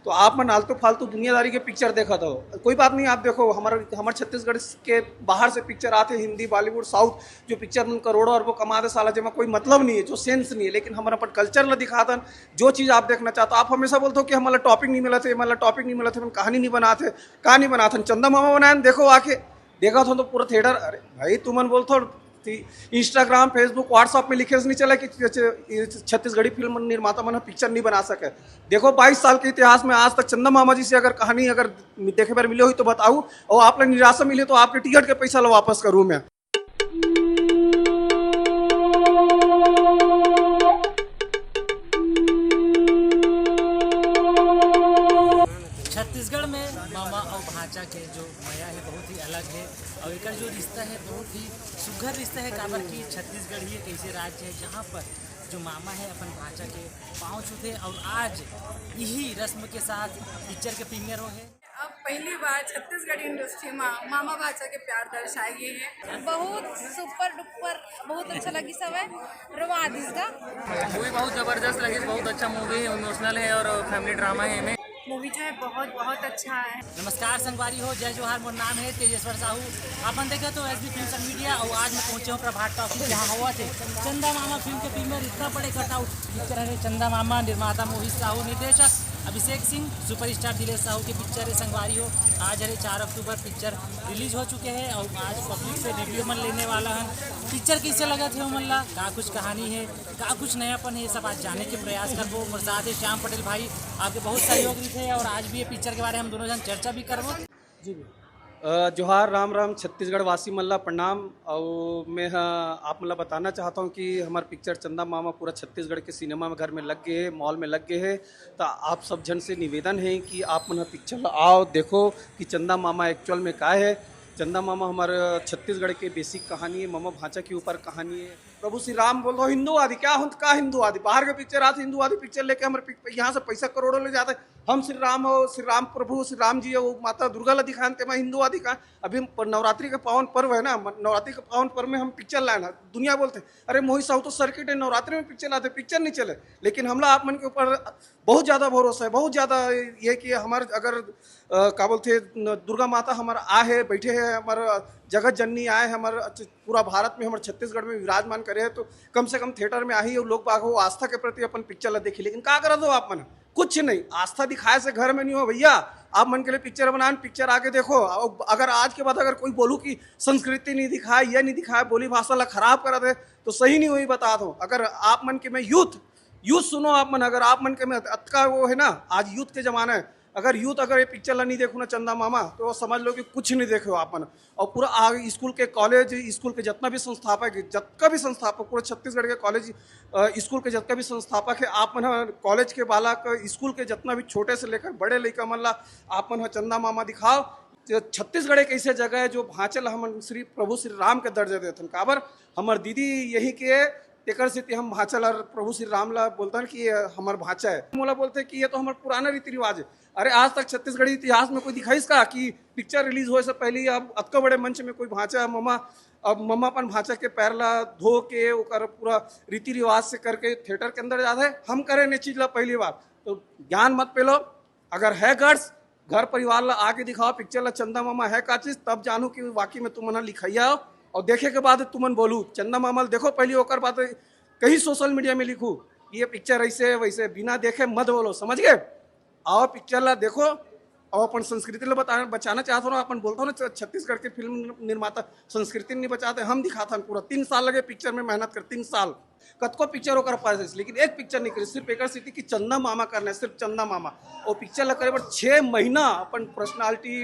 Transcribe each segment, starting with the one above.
तो आप मन आलतू फालतू दुनियादारी के पिक्चर देखा था। कोई बात नहीं, आप देखो हमारे छत्तीसगढ़ के बाहर से पिक्चर आते, हिंदी बॉलीवुड साउथ, जो पिक्चर में करोड़ों अरबों कमा दे साला, जिसमें कोई मतलब नहीं है, जो सेंस नहीं है, लेकिन हमारा अपन कल्चर ला दिखाता, जो चीज़ आप देखना चाहते हो। आप हमेशा बोलते हो कि हमारा टॉपिक नहीं मिला थे, हमारा टॉपिक नहीं मिला थे, कहानी नहीं बनाते, कहानी बनाते चंदा मामा बनाए, देखो आके देखा था तो पूरा थिएटर। अरे भाई तुमन बोलते इंस्टाग्राम फेसबुक व्हाट्सअप में लिखे नहीं चला कि छत्तीसगढ़ी फिल्म निर्माता मन पिक्चर नहीं बना सके। देखो 22 साल के इतिहास में आज तक चंदा मामा जी से अगर कहानी अगर देखे बार मिले हुई तो बताऊँ, और आप लोग निराशा मिले तो आपके टिकट के पैसा लो वापस करूँ मैं। छत्तीसगढ़ में मामा और भांचा के जो माया है बहुत ही अलग है, और एक जो रिश्ता है बहुत ही सुघर रिश्ता है। काबर की छत्तीसगढ़ ही एक ऐसे राज्य है जहाँ पर जो मामा है अपन भांचा के पाँव छूते, और आज यही रस्म के साथ पिक्चर के प्रीमियर हो है। अब पहली बार छत्तीसगढ़ इंडस्ट्री में मामा भाचा के प्यार दर्शाए गए हैं। बहुत सुपर डुपर बहुत अच्छा लगी सब है। रवादिस का मूवी बहुत ज़बरदस्त लगी, बहुत अच्छा मूवी है, इमोशनल है और फैमिली ड्रामा है। में मूवी जो है बहुत बहुत अच्छा है। नमस्कार संगवारी हो, जय जोहार। मोर नाम है तेजेश्वर साहू। अपन देखे तो एसबी फिल्म सन मीडिया, और आज मैं पहुंचे हूँ प्रभात टॉकीज, जहाँ हुआ थे चंदा मामा फिल्म के प्रीमियर। इतना बड़े कटआउट पिक्चर है चंदा मामा, निर्माता मोहित साहू, निर्देशक अभिषेक सिंह, सुपरस्टार दिलेश साहू की पिक्चर है संगवारी हो। आज है 4 अक्टूबर पिक्चर रिलीज हो चुके हैं, और आज पब्लिक से रिव्यू मन लेने वाला है। पिक्चर कैसे लगा थे मन ला, का कुछ कहानी है, का कुछ नयापन है, सब आज जाने के प्रयास करबो। और साथ ही श्याम पटेल भाई आपके बहुत सहयोग थे, और आज भी ये पिक्चर के बारे में हम दोनों जन चर्चा भी करबो। जी जोहार, राम राम, छत्तीसगढ़ वासी मल्ला प्रणाम। और मैं आप मतलब बताना चाहता हूँ कि हमारा पिक्चर चंदा मामा पूरा छत्तीसगढ़ के सिनेमा में घर में लग गए है, मॉल में लग गए है। तो आप सब जन से निवेदन है कि आप मन पिक्चर आओ देखो कि चंदा मामा एक्चुअल में क्या है। चंदा मामा हमारे छत्तीसगढ़ के बेसिक कहानी है, मामा भांचा के ऊपर कहानी है। प्रभु श्री राम बोल दो हिंदू आदि क्या हो, का हिंदू आदि बाहर के पिक्चर आते, हिंदू आदि पिक्चर लेके हमारे यहाँ से पैसा करोड़ों ले जाते। हम श्री राम हो, श्री राम प्रभु श्री राम जी वो माता दुर्गा ला दिखाते, मैं हिंदू आदि का। अभी नवरात्रि का पावन पर्व है ना, नवरात्रि के पावन पर्व में हम पिक्चर लाए ना, दुनिया बोलते अरे मोहित साहू तो सर्किट है, नवरात्रि में पिक्चर लाते, पिक्चर नहीं चले। लेकिन हमला आप मन के ऊपर बहुत ज़्यादा भरोसा है, बहुत ज़्यादा ये कि हमारे अगर क्या बोलते दुर्गा माता हमारा आ है बैठे हैं, हमारा जगत जननी आए, हमारे पूरा भारत में हमारे छत्तीसगढ़ में विराजमान करे हैं, तो कम से कम थिएटर में आई और लोग बाग हो आस्था के प्रति अपन पिक्चर ला देखी। लेकिन क्या करा दो आप मन, कुछ नहीं, आस्था दिखाए से घर में नहीं हो भैया। आप मन के लिए पिक्चर बनाए, पिक्चर आके देखो। अगर आज के बाद अगर कोई बोलूँ कि संस्कृति नहीं दिखाए, ये नहीं दिखाए, बोली भाषा ला खराब करा दे, तो सही नहीं हुई बता दो। अगर आप मन के में यूथ सुनो, आप मन अगर आप मन के में का वो है ना, आज यूथ के जमाना है, अगर यूथ अगर ये पिक्चर ला नहीं देखो ना चंदा मामा, तो समझ लो कि कुछ नहीं देखे हो आप मन। और पूरा आगे स्कूल के कॉलेज स्कूल के जितना भी संस्थापक है, जितना भी संस्थापक पूरे छत्तीसगढ़ के कॉलेज स्कूल के जितना भी संस्थापक है, आप मन कॉलेज के बालक स्कूल के जितना भी छोटे से लेकर बड़े लेकर मन ला आप मन चंदा मामा दिखाओ। छत्तीसगढ़ एक ऐसे जगह है जो भांचल हम श्री प्रभु श्री राम के दर्जे देते। काबर हमार दीदी यही के तेकर से हम भांचल और प्रभु श्री राम ला बोलते हैं कि ये हमार भांचा है, मोला बोलते हैं कि ये तो हमारा पुराना रीति रिवाज है। अरे आज तक छत्तीसगढ़ी इतिहास में कोई दिखाई इसका कि पिक्चर रिलीज होने से पहले ही अब अतका बड़े मंच में कोई भांचा मम्मा, अब मम्मा अपन भांचा के पैर ला धो के ओकर पूरा रीति रिवाज से करके थिएटर के अंदर जाते हैं। हम करें ने चीज ला पहली बार, तो ज्ञान मत पेलो। अगर है गर्स घर परिवार ला आके दिखाओ पिक्चर ला चंदा मामा है का चीज, तब जानो कि वाकई में तुम लिखाइया हो। और देखे के बाद तुमन बोलू चंदा मामा देखो पहले होकर बात कहीं सोशल मीडिया में लिखू ये पिक्चर ऐसे वैसे, बिना देखे मत बोलो, समझ गए। आओ पिक्चर ला देखो, और अपन संस्कृति ला बचाना चाहते हो ना। अपन बोलते हो ना छत्तीसगढ़ के फिल्म निर्माता संस्कृति नहीं बचाते, हम दिखाते हैं। पूरा 3 साल लगे पिक्चर में मेहनत कर, 3 साल कतको पिक्चर होकर पास, लेकिन एक पिक्चर नहीं करी, सिर्फ एक सिटी की चंदा मामा करना है, सिर्फ चंदा मामा। और पिक्चर ला करे पर 6 महीना अपन पर्सनालिटी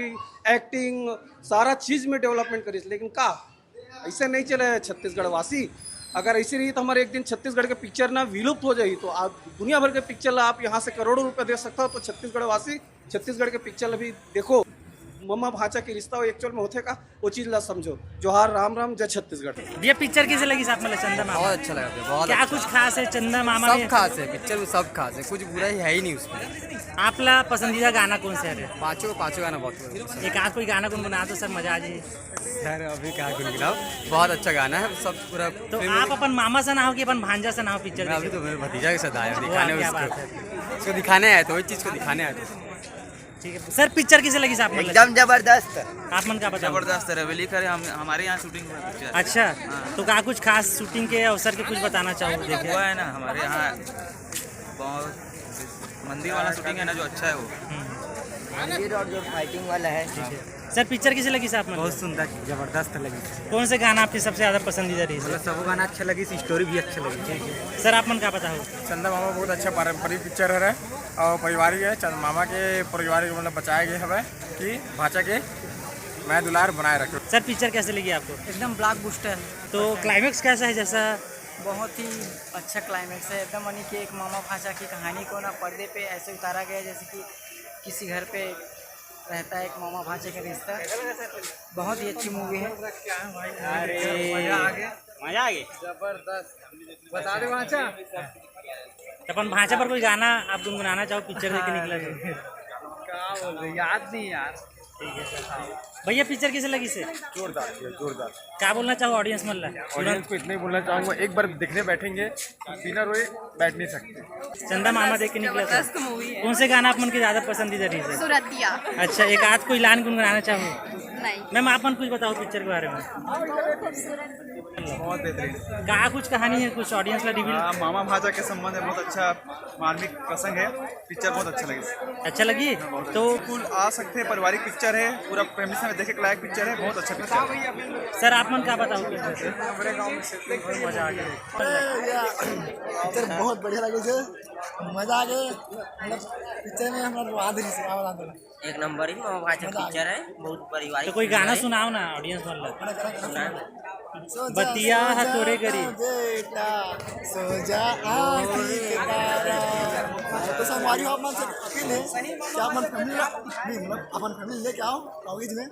एक्टिंग सारा चीज में डेवलपमेंट करी। लेकिन का ऐसे नहीं चले छत्तीसगढ़ वासी। अगर ऐसी रही तो हमारे एक दिन छत्तीसगढ़ के पिक्चर ना विलुप्त हो जाएगी। तो आप दुनिया भर के पिक्चर ला आप यहाँ से करोड़ों रुपए दे सकते हो, तो छत्तीसगढ़ वासी छत्तीसगढ़ के पिक्चर भी देखो। मम्मा भाचा के रिश्ता एक्चुअल में होते का वो चीज़ ला समझो। जोहार राम राम जय छत्तीसगढ़। ये पिक्चर कैसे लगी आप मतलब चंदा मामा? बहुत अच्छा लगा भैया, बहुत क्या अच्छा। कुछ खास है चंदा मामा सब में? खास है पिक्चर में, सब खास है, कुछ बुरा ही है ही नहीं उसमें। आपला पसंदीदा गाना कौन सा है? पाँचों गाना बहुत अच्छा है। एक आध कोई गाना गुनगुना तो सर मजा आ जाए। यार अभी कहाँ गुनगुनाओ, बहुत अच्छा गाना है सब पूरा। तो आप अपन मामा से ना हो कि अपन भांजा से ना हो पिक्चर मैं अभी देखे? तो मेरे भतीजा के साथ आया दिखाने, क्या बात उसको दिखाने आए थे, वही चीज़ को दिखाने आए थे। ठीक है सर, पिक्चर कैसे लगी आप मतलब? एकदम जबरदस्त। आप मन का बताओ। जबरदस्त है, रवेली करे हमारे यहाँ शूटिंग हुआ है पिक्चर। अच्छा, तो क्या कुछ खास शूटिंग के अवसर के कुछ बताना चाहो? देखिए हुआ है ना हमारे यहाँ बहुत मंदिर वाला शूटिंग है ना, जो अच्छा है वो। मंदिर और जो फाइटिंग वाला है। सर पिक्चर कैसे लगी आप? बहुत सुंदर जबरदस्त लगी, कौन से गाना आपकी सबसे ज्यादा पसंदीदा रही? मतलब सब गाना अच्छा लगी, स्टोरी भी अच्छा लगी। सर आप मन का बताओ? चंदा मामा बहुत अच्छा पारंपरिक पिक्चर है और पारिवारिक है। चंदा मामा के परिवार को मतलब बचाया गया है कि भाषा के मैं दुलार बनाए रखे। सर पिक्चर कैसे लगी आपको? एकदम ब्लॉकबस्टर। तो क्लाइमेक्स कैसा है? जैसा बहुत ही अच्छा क्लाइमेक्स है एकदम, यानी कि एक मामा भाषा की कहानी को ना पर्दे पे ऐसे उतारा गया जैसे कि किसी घर पे रहता है एक मामा भाषा का रिश्ता। बहुत ही अच्छी मूवी है। मजा आ गया जबरदस्त। बता दे भाषा। अपन भाषा पर कोई गाना आप गुनगुनाना चाहो पिक्चर देख के निकला तो? क्या बोल रहे, याद नहीं यार। भैया पिक्चर कैसे लगी से? जोरदार जोरदार। क्या बोलना चाहो ऑडियंस मतलब? ऑडियंस को इतना ही बोलना चाहूँगा, एक बार देखने बैठेंगे बिना रोए बैठ नहीं सकते। चंदा मामा देख के निकला था। जबरदस्त मूवी है। कौन से गाना आप मन के ज्यादा पसंदीदा रही है? सुरतिया। अच्छा, एक आध कोई लाइन गुनगुनाना चाहो? नहीं। मैम आप मन कुछ बताओ पिक्चर के बारे में। बहुत बेहतरीन। कहा कुछ कहानी है, कुछ ऑडियंस ला रिवील? मामा भाषा के संबंध में बहुत अच्छा मार्मिक प्रसंग है। पिक्चर बहुत अच्छा लगे। अच्छा लगी तो बिल्कुल आ सकते हैं, पारिवारिक पिक्चर है, पूरा फैमिली से देखे के लायक पिक्चर है, बहुत अच्छा पिक्चर है। सर आप मन क्या बताओ पिक्चर से? हमारे गाँव में मजा आ गया। पिक्चर बहुत बढ़िया लगे थे, मजा आ गया। मतलब पिक्चर में हमारा आदमी से आवाज एक नंबर ही मामा भाषा पिक्चर है, बहुत परिवारिक। तो कोई गाना सुनाओ ना ऑडियंस मतलब। बतिया हथौड़े करी बेटा सो जा आँखी के तारा। तो हमारी आप मन से अपील है कि आप मन फैमिली नहीं मतलब अपन फैमिली लेके आओ टॉकीज में,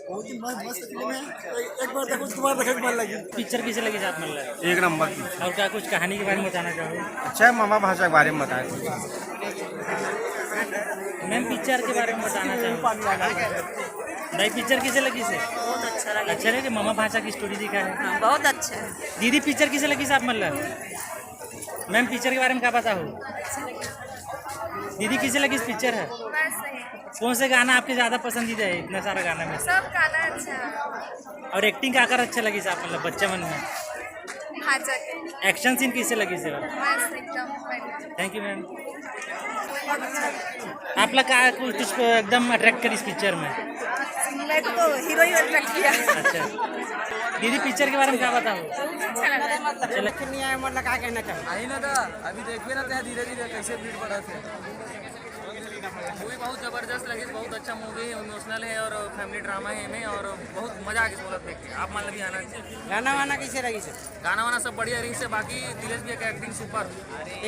बहुत ही मस्त फिल्म है। तो एक बार देखो उसके बाद देखने मन लगी। पिक्चर कैसे लगी आप मतलब? एक नंबर की। और क्या कुछ कहानी के बारे में बताना चाहो? अच्छा है, मामा भाषा के बारे में बताएं। मैम पिक्चर के बारे में बताना चाहूँ भाई, पिक्चर कैसे लगी से? बहुत अच्छा लगा। अच्छा लगे, मामा भाषा की स्टोरी दिखा है। बहुत अच्छा है। दीदी पिक्चर कैसे लगी साहब मतलब? मैम पिक्चर के बारे में क्या पता हो? दीदी कैसे लगी इस पिक्चर है? कौन से गाना आपके ज़्यादा पसंदीदा है इतना सारा गाना में? सब गाना अच्छा है। और एक्टिंग का आकर अच्छा लगी साहब मतलब बच्चा मन में? भाषा के एक्शन सीन कैसे लगी से? मस्त एकदम। Thank you ma'am. आपला काय कुछ एकदम अट्रैक्ट करी इस पिक्चर में? मेरे को हीरो ही अट्रैक्ट किया। अच्छा दीदी पिक्चर के बारे में क्या बताओ? अच्छा लगा। नहीं आया मतलब क्या कहना चाहिए? आई ना था अभी देखबे ना थे धीरे धीरे कैसे भीड़ बढ़ा थे। मूवी बहुत ज़बरदस्त लगी, बहुत अच्छा मूवी है, इमोशनल है और फैमिली ड्रामा है में, और बहुत मजा आ गया बोला देख के। आप मान ली आना चाहिए। गाना वाना कैसे लगी सर? गाना वाना सब बढ़िया रही से, बाकी दिलेश भी का एक्टिंग सुपर।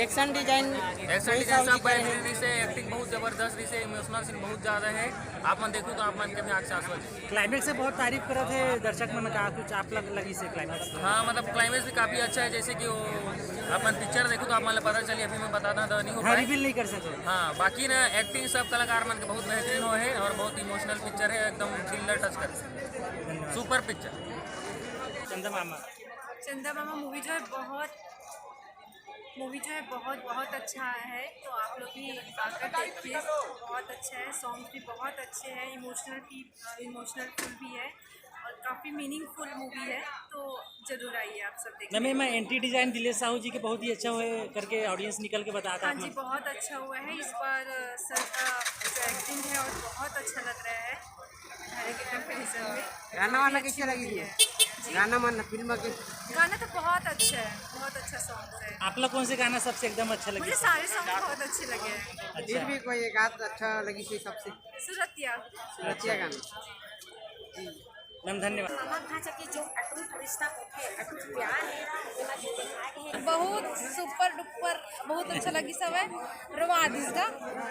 एक्शन डिजाइन सब बेहतरीन रही से, एक्टिंग बहुत जबरदस्त रही से, इमोशनल सीन बहुत ज़्यादा है। आप मन देखो तो आप मन के भी आँख से आंसू आ जाए। क्लाइमेक्स से बहुत तारीफ करे थे दर्शक मन, कहा कुछ आप लगी से क्लाइमेक्स? हाँ मतलब क्लाइमेक्स भी काफ़ी अच्छा है, जैसे कि वो अपन पिक्चर देखो तो आप मतलब पता चलिए, अभी मैं बताता तो नहीं हो हाँ पाए। रिवील नहीं कर सके। हाँ बाकी ना एक्टिंग सब कलाकार मन के बहुत बेहतरीन हो है, और बहुत इमोशनल पिक्चर है, एकदम दिल टच कर सुपर पिक्चर। चंदा मामा मूवी जो है बहुत अच्छा है, तो आप लोग भी आकर देखिए। बहुत अच्छा है, सॉन्ग भी बहुत अच्छे हैं, इमोशनल फुल भी है और काफ़ी मीनिंगफुल मूवी है, तो जरूर आइए आप सब देखिए। मैम मैं एंटी डिजाइन दिलेश साहू जी के बहुत ही अच्छा हुए करके ऑडियंस निकल के बताता हाँ जी, बहुत अच्छा हुआ है इस बार। सर का जो एक्टिंग है और बहुत अच्छा लग रहा है पहले के कंपेरिजन में। गाना वाना कैसे लगी थी? गाना वाना फिल्म के गाना तो बहुत अच्छा है, बहुत अच्छा सॉन्ग है। आप लोग कौन से गाना सबसे एकदम अच्छा लगे? मुझे सारे सॉन्ग बहुत अच्छे लगे हैं। फिर भी कोई एक आध अच्छा लगी थी सबसे? सुरतिया। अच्छा गाना जी। मैम धन्यवाद। मामा भांजा की जो अटूट रिश्ता होते हैं, अटूट प्यार है, एमा जो दिखाए गए हैं, बहुत सुपर डुपर बहुत अच्छा लगी सब है रोमांटिस का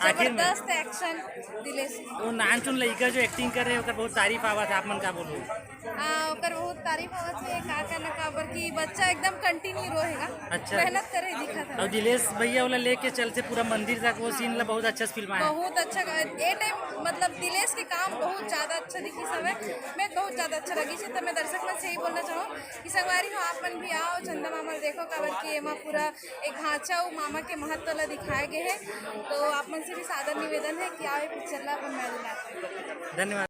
आखिर में? जबरदस्त एक्शन दिलेश वो नान चुन लड़का जो एक्टिंग कर रहे हैं ओकर बहुत तारीफ आवा था, आप मन का बोलो? ओकर बहुत तारीफ होत है का ना का कि बच्चा एकदम कंटिन्यू रहेगा। अच्छा। मेहनत करे दिखा था। और दिलेश भैया वाला लेके चलते पूरा मंदिर तक वो सीन ला बहुत अच्छा फिल्म आया। बहुत अच्छा ए टाइम मतलब दिलेश के काम बहुत ज़्यादा अच्छा दिखी सब है मैं बहुत ज़्यादा अच्छा लगी से तो मैं दर्शक में से ही बोलना चाहूँ कि संगवारी हो आप मन भी आओ चंदा मामा देखो काबर कि एमा पूरा एक ढांचा वो मामा के महत्व ला दिखाए गए हैं तो आप मन से भी सादर निवेदन है कि आओ पिक्चर ला अपन मैं दिलाते हैं। धन्यवाद।